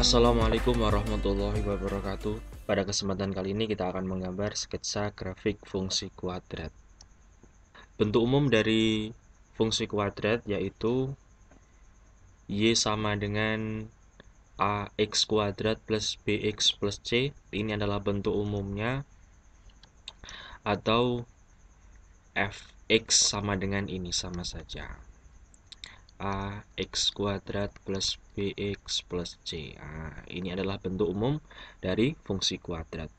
Assalamualaikum warahmatullahi wabarakatuh. Pada kesempatan kali ini kita akan menggambar sketsa grafik fungsi kuadrat. Bentuk umum dari fungsi kuadrat yaitu Y sama dengan AX kuadrat plus BX plus C. Ini adalah bentuk umumnya. Atau Fx sama dengan ini, sama saja. AX kuadrat plus BX plus C. Ini adalah bentuk umum dari fungsi kuadrat.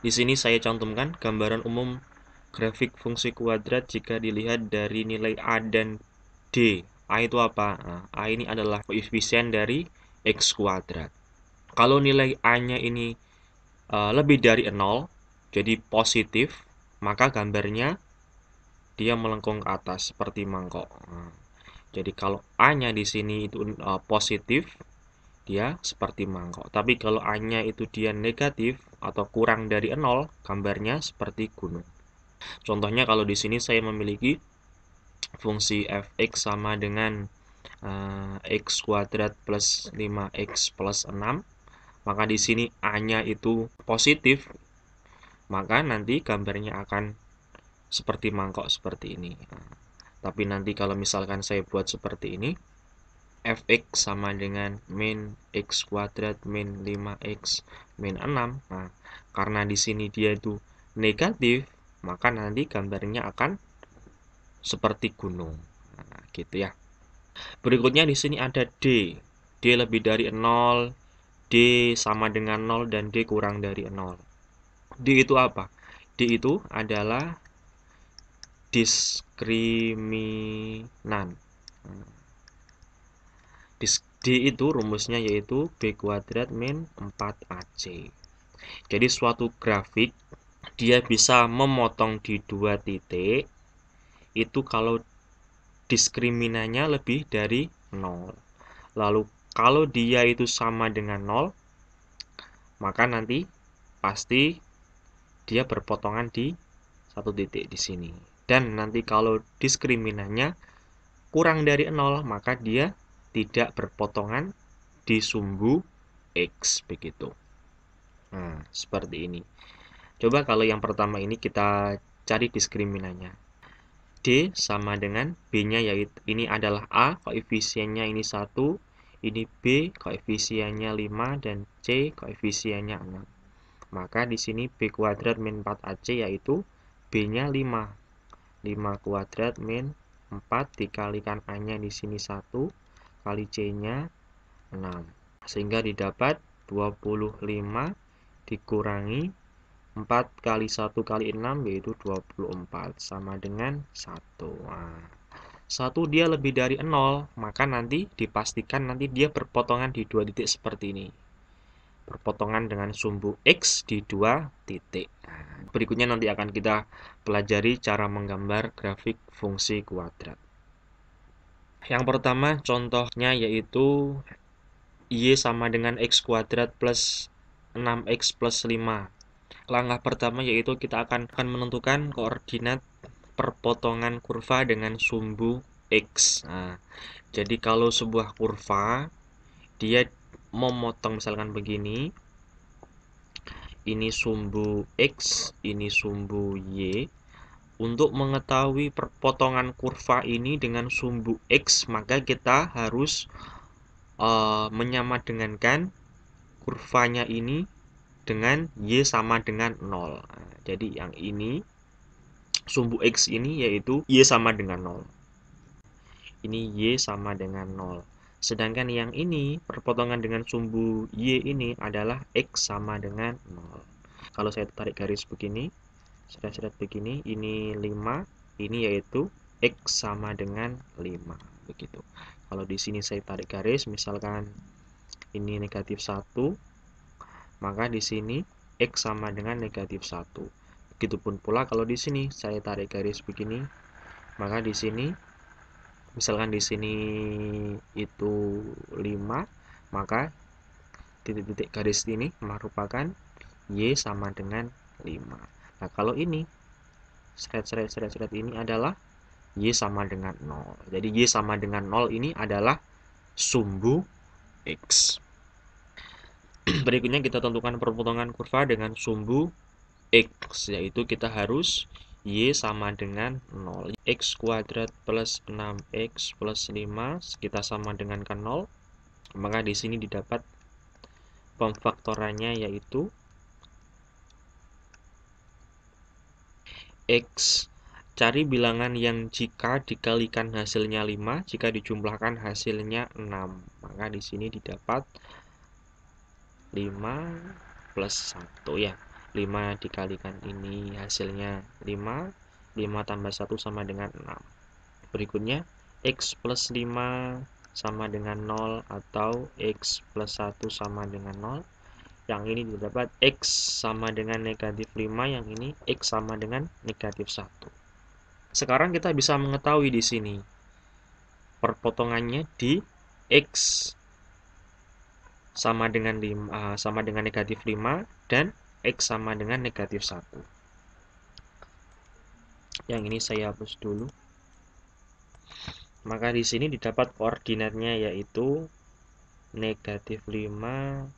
Di sini saya cantumkan gambaran umum grafik fungsi kuadrat jika dilihat dari nilai A dan D. A itu apa? A ini adalah koefisien dari X kuadrat. Kalau nilai A-nya ini lebih dari 0, jadi positif, maka gambarnya dia melengkung ke atas seperti mangkok. Jadi kalau A-nya di sini itu positif, dia seperti mangkok. Tapi kalau A-nya itu dia negatif atau kurang dari 0, gambarnya seperti gunung. Contohnya kalau di sini saya memiliki fungsi fx sama dengan x kuadrat plus 5x plus 6, maka di sini A-nya itu positif, maka nanti gambarnya akan seperti mangkok seperti ini. Tapi nanti kalau misalkan saya buat seperti ini, fx sama dengan min x kuadrat min 5x min 6. Nah, karena di sini dia itu negatif, maka nanti gambarnya akan seperti gunung. Nah, gitu ya. Berikutnya di sini ada D. D lebih dari 0, D sama dengan 0 dan D kurang dari 0. D itu apa? D itu adalah diskriminan. D itu rumusnya yaitu B kuadrat min 4AC. Jadi suatu grafik dia bisa memotong di 2 titik itu kalau diskriminannya lebih dari 0. Lalu kalau dia itu sama dengan 0, maka nanti pasti dia berpotongan di 1 titik di sini. Dan nanti kalau diskriminannya kurang dari 0, maka dia tidak berpotongan di sumbu X begitu. Nah, seperti ini. Coba kalau yang pertama ini kita cari diskriminannya. D sama dengan B-nya, yaitu ini adalah A, koefisiennya ini 1, ini B, koefisiennya 5, dan C, koefisiennya 6. Maka di sini B kuadrat min 4AC yaitu B-nya 5. 5 kuadrat min 4 dikalikan A-nya di sini 1, kali C-nya 6. Sehingga didapat 25 dikurangi 4 kali 1 kali 6 yaitu 24 sama dengan 1. Nah, 1 dia lebih dari 0, maka nanti dipastikan nanti dia berpotongan di 2 titik seperti ini. Berpotongan dengan sumbu X di 2 titik. Nah, berikutnya nanti akan kita pelajari cara menggambar grafik fungsi kuadrat. Yang pertama contohnya yaitu Y sama dengan X kuadrat plus 6X plus 5. Langkah pertama yaitu kita akan menentukan koordinat perpotongan kurva dengan sumbu X. Nah, jadi kalau sebuah kurva dia memotong misalkan begini, ini sumbu X, ini sumbu Y. Untuk mengetahui perpotongan kurva ini dengan sumbu X, maka kita harus menyamadengankan kurvanya ini dengan Y sama dengan 0. Nah, jadi yang ini sumbu X ini yaitu Y sama dengan 0. Ini Y sama dengan 0. Sedangkan yang ini perpotongan dengan sumbu Y ini adalah X sama dengan 0. Kalau saya tarik garis begini, seret-seret begini, ini 5, ini yaitu X sama dengan 5. Begitu. Kalau di sini saya tarik garis, misalkan ini negatif 1, maka di sini X sama dengan negatif 1. Begitupun pula kalau di sini saya tarik garis begini, maka di sini misalkan di sini itu 5, maka titik-titik garis ini merupakan Y sama dengan 5. Nah, kalau ini seret ini adalah Y sama dengan 0. Jadi Y sama dengan 0 ini adalah sumbu X. Berikutnya kita tentukan perpotongan kurva dengan sumbu X, yaitu kita harus Y sama dengan 0. X kuadrat plus 6X plus 5 kita sama dengan ke 0. Maka di sini didapat pemfaktorannya yaitu X. Cari bilangan yang jika dikalikan hasilnya 5, jika dijumlahkan hasilnya 6. Maka di sini didapat 5 plus 1 ya. 5 dikalikan ini hasilnya 5. 5 tambah 1 sama dengan 6. Berikutnya, X plus 5 sama dengan 0 atau X plus 1 sama dengan 0. Yang ini didapat X sama dengan negatif 5, yang ini X sama dengan negatif 1. Sekarang kita bisa mengetahui di sini perpotongannya di X sama dengan negatif 5 dan X sama dengan negatif 1. Yang ini saya hapus dulu. Maka di sini didapat koordinatnya yaitu negatif 5,0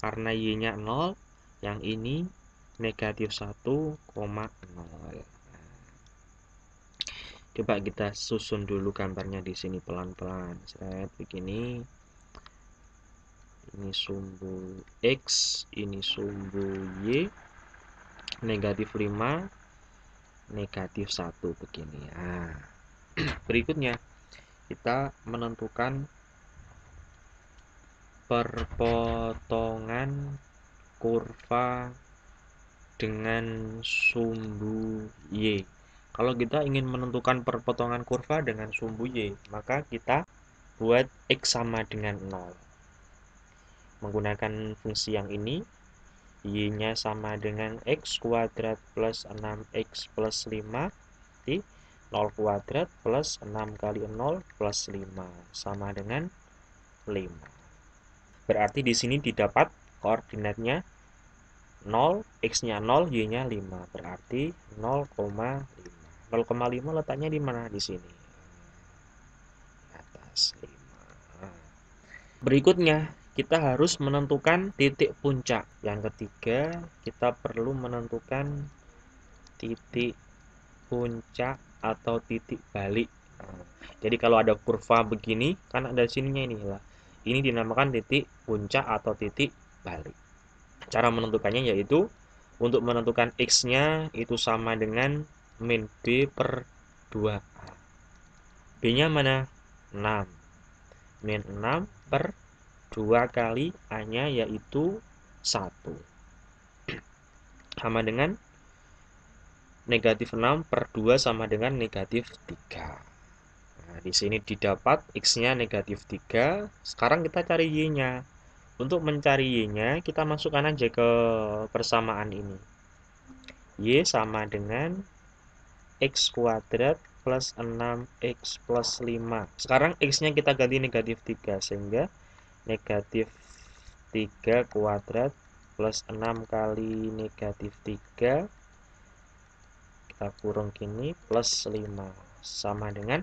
karena Y-nya 0, yang ini negatif 1,0. Coba kita susun dulu gambarnya di sini pelan-pelan. Saya begini. Ini sumbu X, ini sumbu Y, negatif 5, negatif 1 begini. Nah, berikutnya kita menentukan perpotongan kurva dengan sumbu Y. Kalau kita ingin menentukan perpotongan kurva dengan sumbu Y, maka kita buat X sama dengan 0. Menggunakan fungsi yang ini, Y-nya sama dengan X kuadrat plus 6X plus 5 di 0 kuadrat plus 6 kali 0 plus 5 sama dengan 5. Berarti di sini didapat koordinatnya 0, X-nya 0, Y-nya 5. Berarti 0,5. 0,5 letaknya di mana? Di sini. Di atas 5. Berikutnya, kita harus menentukan titik puncak. Yang ketiga, kita perlu menentukan titik puncak atau titik balik. Jadi kalau ada kurva begini, kan ada sininya ini lah. Ini dinamakan titik puncak atau titik balik. Cara menentukannya yaitu untuk menentukan X-nya itu sama dengan min B per 2A. B-nya mana? 6. Min 6 per 2 kali A-nya yaitu 1. Sama dengan negatif 6 per 2 sama dengan negatif 3. Nah, di sini didapat X-nya negatif 3. Sekarang kita cari Y-nya. Untuk mencari Y-nya, kita masukkan aja ke persamaan ini. Y sama dengan X kuadrat plus 6X plus 5. Sekarang X-nya kita ganti negatif 3, sehingga negatif 3 kuadrat plus 6 kali negatif 3 kita kurung gini plus 5 sama dengan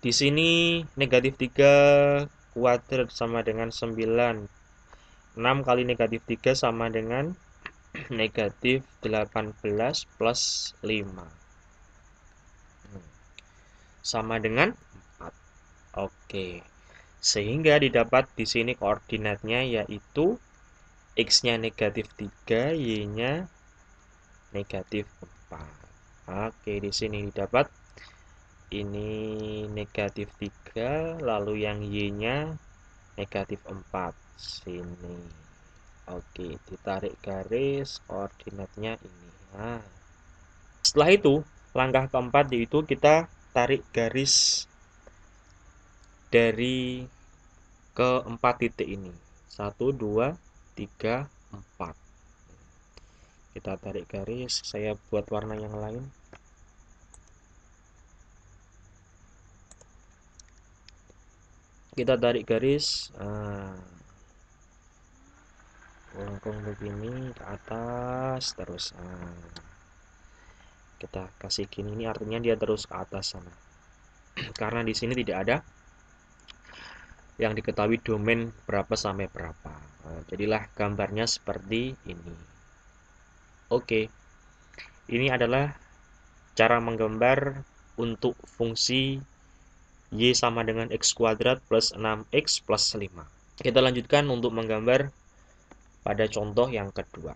di sini negatif 3 kuadrat sama dengan 9. 6 kali negatif 3 sama dengan negatif 18 plus 5 sama dengan 4. Oke. Sehingga didapat di sini koordinatnya yaitu X-nya negatif 3, Y-nya negatif 4. Oke, di sini didapat ini negatif 3, lalu yang Y-nya negatif 4. Sini. Oke, ditarik garis koordinatnya ini. Nah, setelah itu, langkah keempat yaitu kita tarik garis dari keempat titik ini. 1, 2, 3, 4. Kita tarik garis, saya buat warna yang lain. Kita tarik garis lengkung begini ke atas terus. Kita kasih gini, ini artinya dia terus ke atas sana. Karena di sini tidak ada yang diketahui domain berapa sampai berapa. Jadilah gambarnya seperti ini. Oke, ini adalah cara menggambar untuk fungsi Y sama dengan X kuadrat plus 6X plus 5. Kita lanjutkan untuk menggambar pada contoh yang kedua.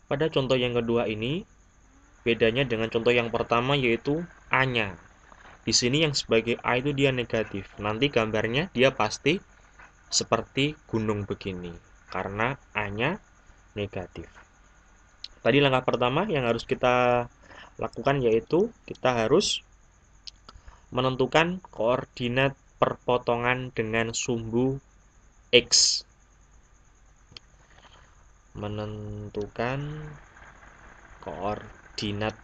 Pada contoh yang kedua ini, bedanya dengan contoh yang pertama yaitu A-nya. Di sini yang sebagai A itu dia negatif. Nanti gambarnya dia pasti seperti gunung begini, karena A-nya negatif. Tadi langkah pertama yang harus kita lakukan yaitu kita harus menentukan koordinat perpotongan dengan sumbu X. Menentukan koordinat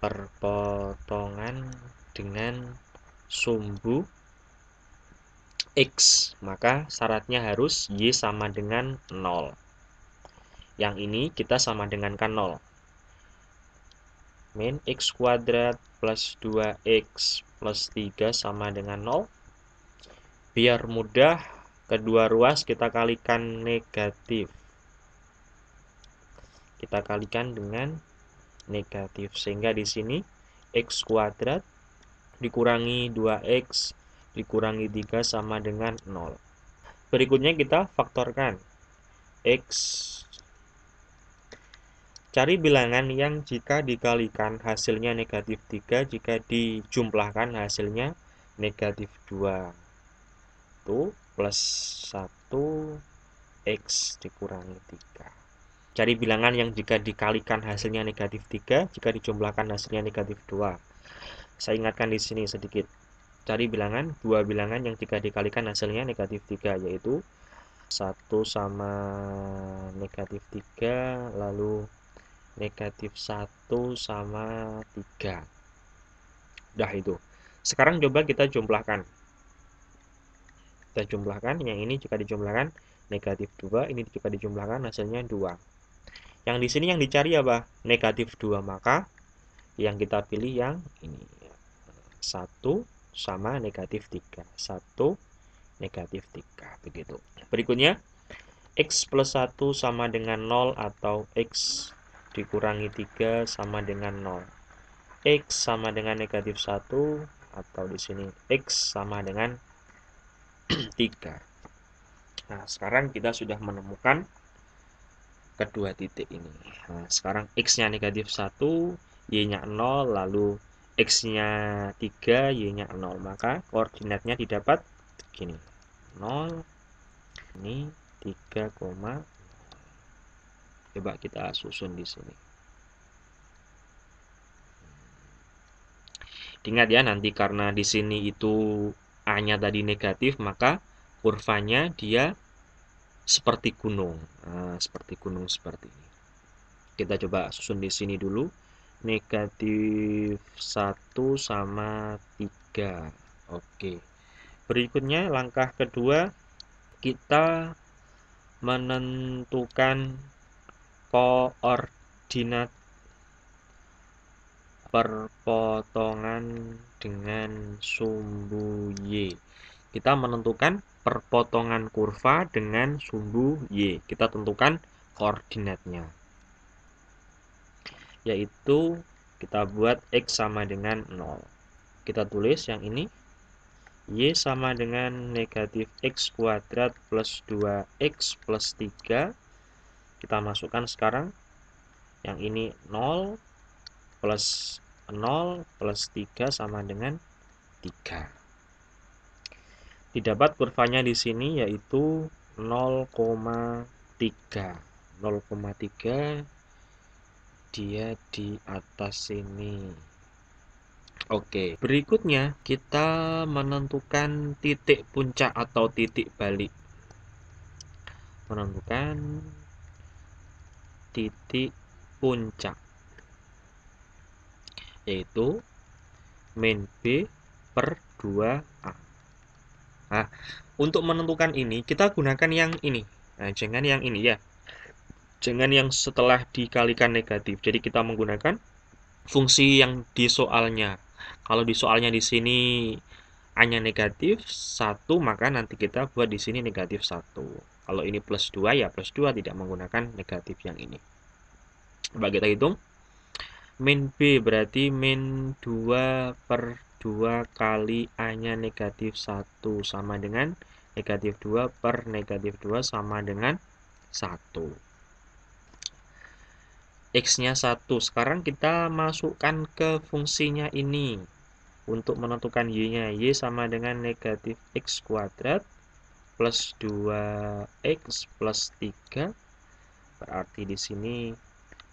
perpotongan dengan sumbu X. Maka syaratnya harus Y sama dengan 0. Yang ini kita sama dengankan 0. Min X kuadrat plus 2X plus 3 sama dengan 0. Biar mudah, kedua ruas kita kalikan negatif. Kita kalikan dengan negatif. Sehingga di sini X kuadrat dikurangi 2X dikurangi 3 sama dengan 0. Berikutnya kita faktorkan. X. Cari bilangan yang jika dikalikan hasilnya negatif 3, jika dijumlahkan hasilnya negatif 2. Itu plus 1X dikurangi 3. Cari bilangan yang jika dikalikan hasilnya negatif 3, jika dijumlahkan hasilnya negatif 2. Saya ingatkan di sini sedikit. Cari bilangan, dua bilangan yang jika dikalikan hasilnya negatif 3, yaitu 1 sama negatif 3, lalu negatif 1 sama 3. Udah itu. Sekarang coba kita jumlahkan. Kita jumlahkan, yang ini jika dijumlahkan negatif 2, ini jika dijumlahkan hasilnya 2. Yang di sini yang dicari apa? Negatif 2, maka yang kita pilih yang ini. 1 sama negatif 3. 1 negatif 3. Begitu. Berikutnya, X plus 1 sama dengan 0 atau X dikurangi 3 sama dengan 0. X sama dengan negatif 1 atau di sini X sama dengan 3. Nah, sekarang kita sudah menemukan kedua titik ini. Nah, sekarang X-nya negatif 1, Y-nya 0, lalu X-nya 3, Y-nya 0. Maka koordinatnya didapat begini. 0, ini 3, coba kita susun di sini. Ingat ya, nanti karena di sini itu A-nya tadi negatif, maka kurvanya dia seperti gunung. Nah, seperti gunung seperti ini. Kita coba susun di sini dulu. Negatif 1 sama 3. Oke. Berikutnya langkah kedua, kita menentukan koordinat perpotongan dengan sumbu Y. Kita menentukan perpotongan kurva dengan sumbu Y. Kita tentukan koordinatnya. Yaitu kita buat X sama dengan 0. Kita tulis yang ini. Y sama dengan negatif X kuadrat plus 2X plus 3. Kita masukkan sekarang. Yang ini 0 plus 0 plus 3 sama dengan 3. Didapat kurvanya di sini yaitu 0,3. 0,3 dia di atas sini. Oke, berikutnya kita menentukan titik puncak atau titik balik. Menentukan titik puncak, yaitu min B per 2A. Nah, untuk menentukan ini, kita gunakan yang ini. Nah, jangan yang ini ya. Jangan yang setelah dikalikan negatif. Jadi kita menggunakan fungsi yang di soalnya. Kalau di soalnya di sini A-nya negatif 1, maka nanti kita buat di sini negatif 1. Kalau ini plus 2, ya plus 2, tidak menggunakan negatif yang ini. Coba kita hitung. Min B berarti min 2 per 2 kali A-nya negatif 1 sama dengan negatif 2 per negatif 2 sama dengan 1. X-nya 1. Sekarang kita masukkan ke fungsinya ini. Untuk menentukan Y-nya, Y sama dengan negatif X kuadrat plus 2X plus 3. Berarti di sini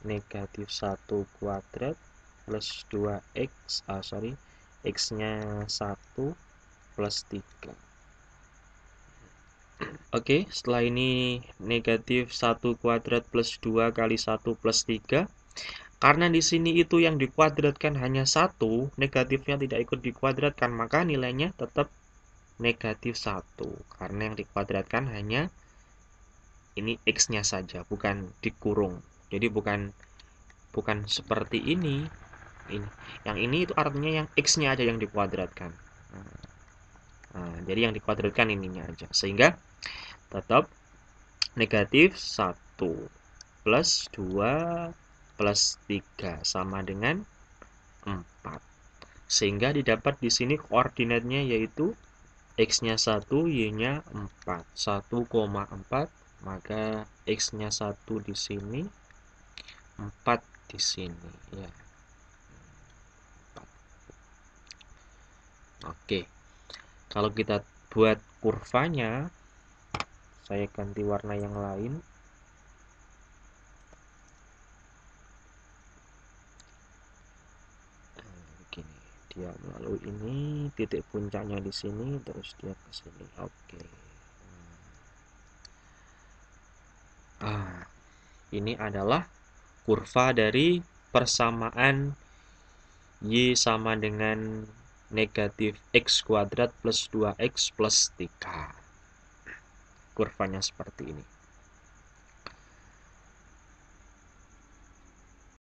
negatif 1 kuadrat plus 2X, X-nya 1 plus 3. Oke, setelah ini negatif 1 kuadrat plus 2 kali 1 plus 3. Karena di sini itu yang dikuadratkan hanya 1, negatifnya tidak ikut dikuadratkan, maka nilainya tetap negatif 1. Karena yang dikuadratkan hanya ini X-nya saja, bukan dikurung. Jadi bukan seperti ini. Yang ini itu artinya yang X-nya aja yang dikuadratkan. Nah, jadi yang dikuadratkan ininya aja. Sehingga tetap negatif 1 plus 2 plus 3 sama dengan 4. Sehingga didapat di sini koordinatnya yaitu X-nya 1, Y-nya 4. 1,4, maka X-nya 1 di sini, 4 di sini. Ya. 4. Oke. Kalau kita buat kurvanya, saya ganti warna yang lain. Dia melalui ini, titik puncaknya di sini, terus dia ke sini. Oke. Ini adalah kurva dari persamaan Y sama dengan negatif X kuadrat plus 2X plus 3. Kurvanya seperti ini.